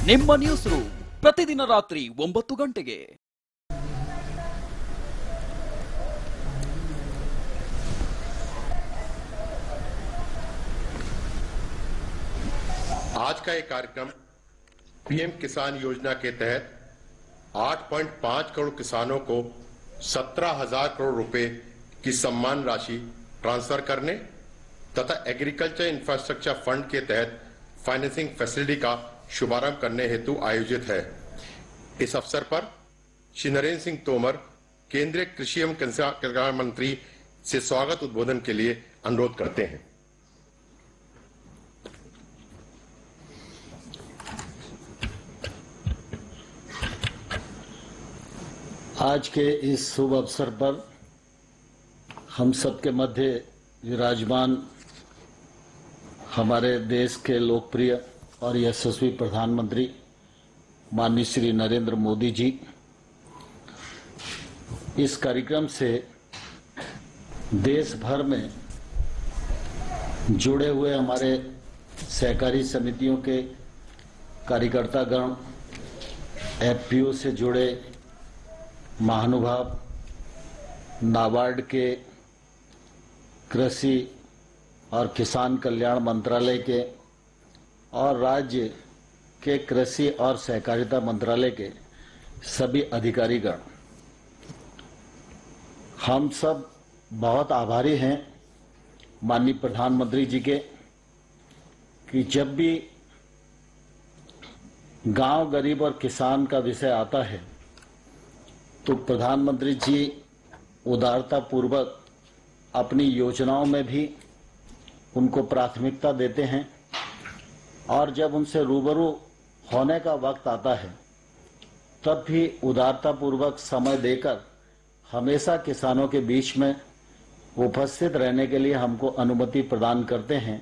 ನಿಮ್ಮ news room ಪ್ರತಿದಿನ ರಾತ್ರಿ 9 ಗಂಟೆಗೆ. आज का ये कार्यक्रम पीएम किसान योजना के तहत 8.5 करोड़ किसानों को 17,000 करोड़ रुपए की सम्मान राशि ट्रांसफर करने तथा एग्रीकल्चर इंफ्रास्ट्रक्चर फंड के तहत फाइनेंसिंग फैसिलिटी का शुभारंभ करने हेतु आयोजित है। इस अवसर पर श्री नरेंद्र सिंह तोमर केंद्रीय कृषि एवं कल्याण मंत्री से स्वागत उद्बोधन के लिए अनुरोध करते हैं। आज के इस शुभ अवसर पर हम सबके मध्य विराजमान हमारे देश के लोकप्रिय और यशस्वी प्रधानमंत्री माननीय श्री नरेंद्र मोदी जी इस कार्यक्रम से देश भर में जुड़े हुए हमारे सहकारी समितियों के कार्यकर्तागण, एफपीओ से जुड़े महानुभाव, नाबार्ड के कृषि और किसान कल्याण मंत्रालय के और राज्य के कृषि और सहकारिता मंत्रालय के सभी अधिकारीगण, हम सब बहुत आभारी हैं माननीय प्रधानमंत्री जी के कि जब भी गांव, गरीब और किसान का विषय आता है तो प्रधानमंत्री जी उदारता पूर्वक अपनी योजनाओं में भी उनको प्राथमिकता देते हैं और जब उनसे रूबरू होने का वक्त आता है तब भी उदारता पूर्वक समय देकर हमेशा किसानों के बीच में उपस्थित रहने के लिए हमको अनुमति प्रदान करते हैं।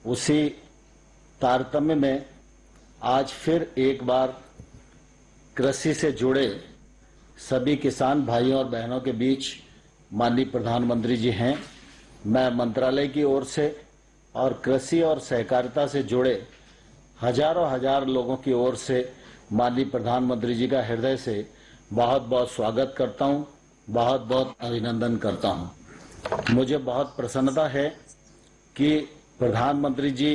उसी तारतम्य में आज फिर एक बार कृषि से जुड़े सभी किसान भाइयों और बहनों के बीच माननीय प्रधानमंत्री जी हैं। मैं मंत्रालय की ओर से और कृषि और सहकारिता से जुड़े हजार लोगों की ओर से माननीय प्रधानमंत्री जी का हृदय से बहुत बहुत स्वागत करता हूं, बहुत बहुत अभिनंदन करता हूं। मुझे बहुत प्रसन्नता है कि प्रधानमंत्री जी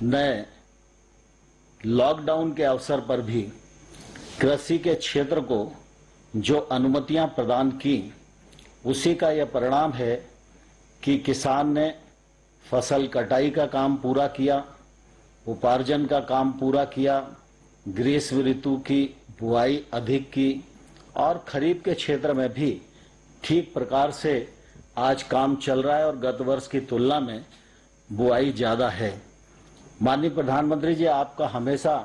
ने लॉकडाउन के अवसर पर भी कृषि के क्षेत्र को जो अनुमतियां प्रदान की उसी का यह परिणाम है कि किसान ने फसल कटाई का काम पूरा किया, उपार्जन का काम पूरा किया, ग्रीष्म ऋतु की बुआई अधिक की और खरीफ के क्षेत्र में भी ठीक प्रकार से आज काम चल रहा है और गत वर्ष की तुलना में बुआई ज्यादा है। माननीय प्रधानमंत्री जी, आपका हमेशा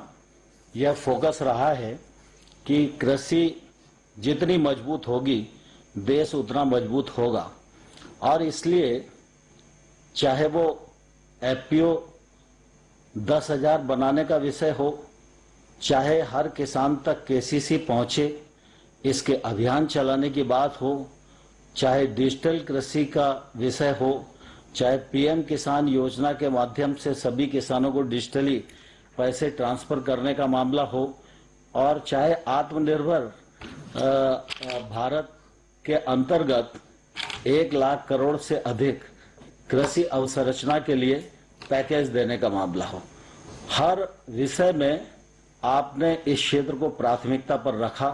यह फोकस रहा है कि कृषि जितनी मजबूत होगी देश उतना मजबूत होगा और इसलिए चाहे वो एफपीओ 10,000 बनाने का विषय हो, चाहे हर किसान तक केसीसी पहुंचे इसके अभियान चलाने की बात हो, चाहे डिजिटल कृषि का विषय हो, चाहे पीएम किसान योजना के माध्यम से सभी किसानों को डिजिटली पैसे ट्रांसफर करने का मामला हो और चाहे आत्मनिर्भर भारत के अंतर्गत 1 लाख करोड़ से अधिक कृषि अवसंरचना के लिए पैकेज देने का मामला हो, हर विषय में आपने इस क्षेत्र को प्राथमिकता पर रखा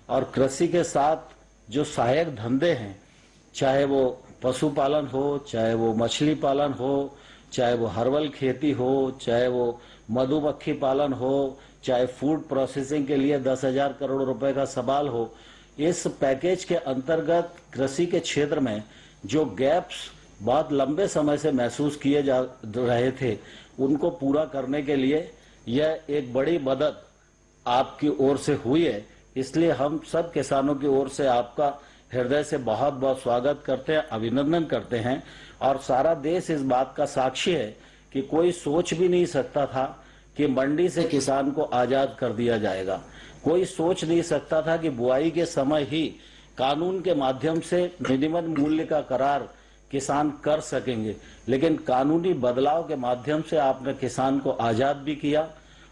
और कृषि के साथ जो सहायक धंधे हैं, चाहे वो पशुपालन हो, चाहे वो मछली पालन हो, चाहे वो हर्बल खेती हो, चाहे वो मधुमक्खी पालन हो, चाहे फूड प्रोसेसिंग के लिए 10,000 करोड़ रुपए का सवाल हो, इस पैकेज के अंतर्गत कृषि के क्षेत्र में जो गैप्स बहुत लंबे समय से महसूस किए जा रहे थे उनको पूरा करने के लिए यह एक बड़ी मदद आपकी ओर से हुई है। इसलिए हम सब किसानों की ओर से आपका हृदय से बहुत बहुत स्वागत करते हैं, अभिनंदन करते हैं और सारा देश इस बात का साक्षी है कि कोई सोच भी नहीं सकता था कि मंडी से किसान को आजाद कर दिया जाएगा। कोई सोच नहीं सकता था कि बुआई के समय ही कानून के माध्यम से मिनिमम मूल्य का करार किसान कर सकेंगे, लेकिन कानूनी बदलाव के माध्यम से आपने किसान को आजाद भी किया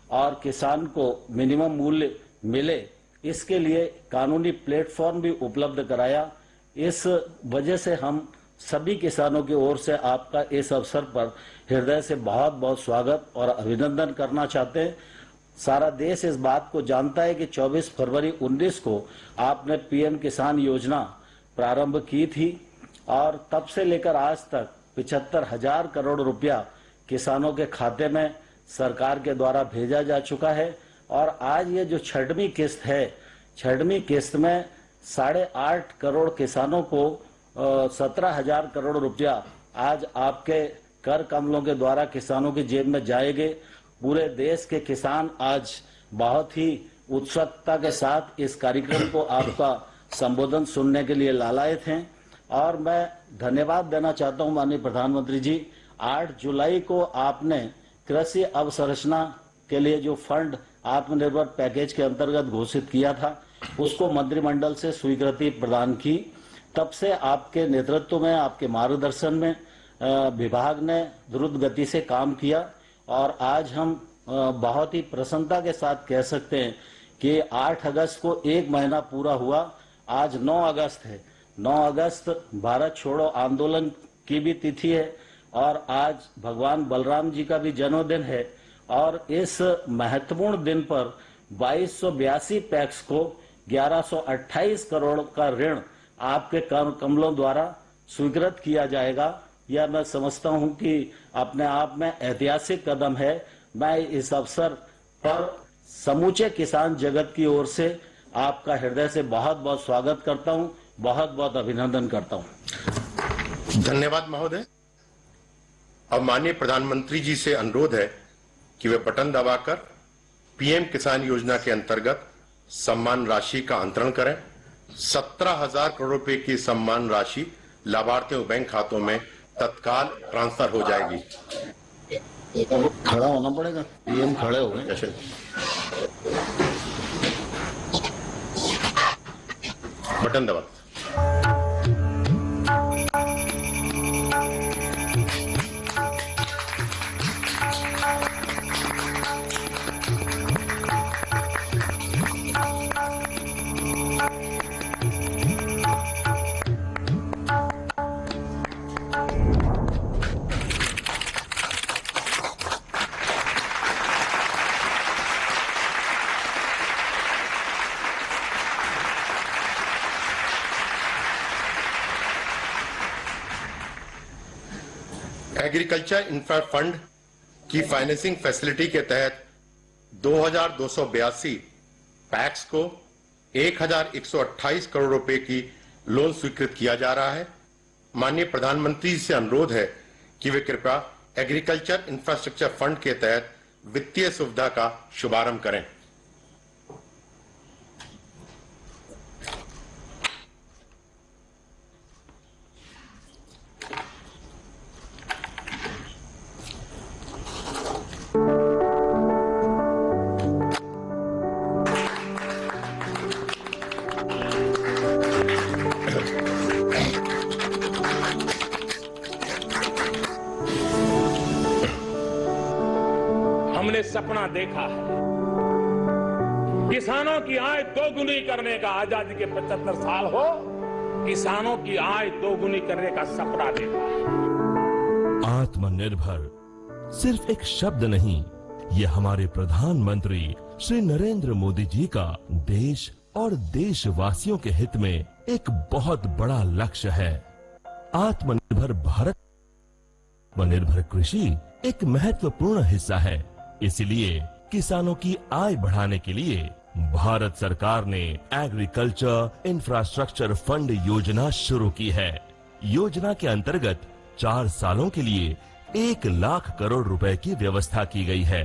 और किसान को मिनिमम मूल्य मिले, इसके लिए कानूनी प्लेटफॉर्म भी उपलब्ध कराया। इस वजह से हम सभी किसानों की ओर से आपका इस अवसर पर हृदय से बहुत बहुत स्वागत और अभिनंदन करना चाहते हैं। सारा देश इस बात को जानता है कि 24 फरवरी 19 को आपने पीएम किसान योजना प्रारंभ की थी और तब से लेकर आज तक 75,000 करोड़ रुपया किसानों के खाते में सरकार के द्वारा भेजा जा चुका है। और आज ये जो छठवीं किस्त है, छठवीं किस्त में 8.5 करोड़ किसानों को 17,000 करोड़ रुपया आज आपके कर कमलों के द्वारा किसानों की जेब में जाएंगे। पूरे देश के किसान आज बहुत ही उत्सुकता के साथ इस कार्यक्रम को आपका संबोधन सुनने के लिए लालायित हैं। और मैं धन्यवाद देना चाहता हूं माननीय प्रधानमंत्री जी, 8 जुलाई को आपने कृषि अवसंरचना के लिए जो फंड आत्मनिर्भर पैकेज के अंतर्गत घोषित किया था, उसको मंत्रिमंडल से स्वीकृति प्रदान की। तब से आपके नेतृत्व में, आपके मार्गदर्शन में विभाग ने द्रुत गति से काम किया और आज हम बहुत ही प्रसन्नता के साथ कह सकते हैं कि 8 अगस्त को 1 महीना पूरा हुआ। आज 9 अगस्त है। 9 अगस्त भारत छोड़ो आंदोलन की भी तिथि है और आज भगवान बलराम जी का भी जन्मदिन है। और इस महत्वपूर्ण दिन पर 2282 पैक्स को 1128 करोड़ का ऋण आपके कमलों द्वारा स्वीकृत किया जाएगा। यह मैं समझता हूं कि अपने आप में ऐतिहासिक कदम है। मैं इस अवसर पर समूचे किसान जगत की ओर से आपका हृदय से बहुत बहुत स्वागत करता हूं, बहुत बहुत अभिनंदन करता हूं। धन्यवाद महोदय। अब माननीय प्रधानमंत्री जी से अनुरोध है कि वे बटन दबाकर पीएम किसान योजना के अंतर्गत सम्मान राशि का अंतरण करें। 17,000 करोड़ रुपए की सम्मान राशि लाभार्थियों बैंक खातों में तत्काल ट्रांसफर हो जाएगी। खड़ा होना पड़ेगा। पीएम खड़े हो गए। बटन दबा। एग्रीकल्चर इंफ्रा फंड की फाइनेंसिंग फैसिलिटी के तहत 2,282 पैक्स को 1,128 करोड़ रुपए की लोन स्वीकृत किया जा रहा है। माननीय प्रधानमंत्री जी से अनुरोध है कि वे कृपया एग्रीकल्चर इंफ्रास्ट्रक्चर फंड के तहत वित्तीय सुविधा का शुभारंभ करें। हमने सपना देखा है किसानों की आय दोगुनी करने का। आजादी के 75 साल हो, किसानों की आय दोगुनी करने का सपना देखा है। आत्मनिर्भर सिर्फ एक शब्द नहीं, ये हमारे प्रधानमंत्री श्री नरेंद्र मोदी जी का देश और देशवासियों के हित में एक बहुत बड़ा लक्ष्य है। आत्मनिर्भर भारत, आत्मनिर्भर कृषि एक महत्वपूर्ण हिस्सा है। इसलिए किसानों की आय बढ़ाने के लिए भारत सरकार ने एग्रीकल्चर इंफ्रास्ट्रक्चर फंड योजना शुरू की है। योजना के अंतर्गत 4 सालों के लिए 1 लाख करोड़ रुपए की व्यवस्था की गई है।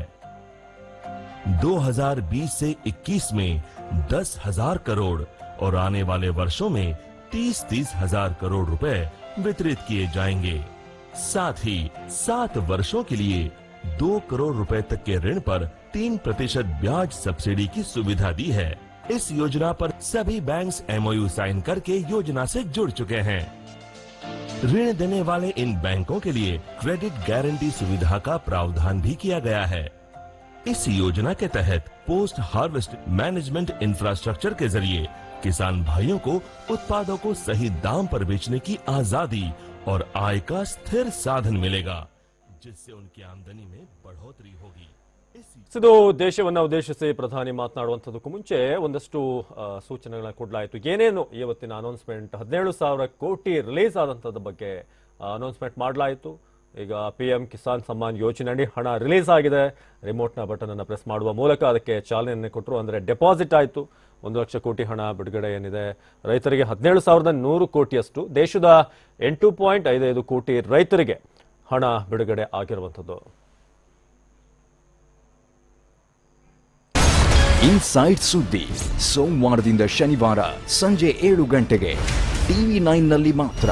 2020 से 21 में 10,000 करोड़ और आने वाले वर्षों में 30-30 हजार करोड़ रुपए वितरित किए जाएंगे। साथ ही 7 वर्षों के लिए 2 करोड़ रुपए तक के ऋण पर 3% ब्याज सब्सिडी की सुविधा दी है। इस योजना पर सभी बैंक्स MOU साइन करके योजना से जुड़ चुके हैं। ऋण देने वाले इन बैंकों के लिए क्रेडिट गारंटी सुविधा का प्रावधान भी किया गया है। इस योजना के तहत पोस्ट हार्वेस्ट मैनेजमेंट इंफ्रास्ट्रक्चर के जरिए किसान भाइयों को उत्पादों को सही दाम पर बेचने की आजादी और आय का स्थिर साधन मिलेगा, जिससे उनकी आमदनी में बढ़ोतरी होगी। ಇದು ದೇಶವನ್ನು ಉದ್ದೇಶಿಸಿ ಪ್ರಧಾನಿ ಮಾತನಾಡುವಂಥದ್ದಕ್ಕೂ ಮುಂಚೆ ಒಂದಷ್ಟು ಸೂಚನೆಗಳನ್ನ ಕೊಡಲಾಯಿತು. ಏನೇನು ಇವತ್ತಿನ ಅನೌನ್ಸ್ಮೆಂಟ್ 17,000 ಕೋಟಿ ರಿಲೀಸ್ ಆದಂಥದ್ದು ಬಗ್ಗೆ ಅನೌನ್ಸ್ಮೆಂಟ್ ಮಾಡಲಾಯಿತು. ಈಗ PM ಕಿಸಾನ್ ಸಮ್ಮಾನ್ ಯೋಜನೆಯಡಿ ಹಣ ರಿಲೀಸ್ ಆಗಿದೆ. ರಿಮೋಟ್ನ ಬಟನ್ ಅನ್ನು ಪ್ರೆಸ್ ಮಾಡುವ ಮೂಲಕ ಅದಕ್ಕೆ ಚಾಲನೆಯನ್ನು ಕೊಟ್ಟರು. ಅಂದರೆ ಡೆಪಾಸಿಟ್ ಆಯಿತು. 1 ಲಕ್ಷ ಕೋಟಿ ಹಣ ಬಿಡುಗಡೆ ಏನಿದೆ ರೈತರಿಗೆ 17,100 ಕೋಟಿಯಷ್ಟು, ದೇಶದ 8.55 ಕೋಟಿ ರೈತರಿಗೆ ಹಣ ಬಿಡುಗಡೆ ಆಗಿರುವಂಥದ್ದು. ಇನ್ಸೈಡ್ ಸುದ್ದಿ ಸೋಮವಾರದಿಂದ ಶನಿವಾರ ಸಂಜೆ 7 ಗಂಟೆಗೆ TV9 ನಲ್ಲಿ ಮಾತ್ರ.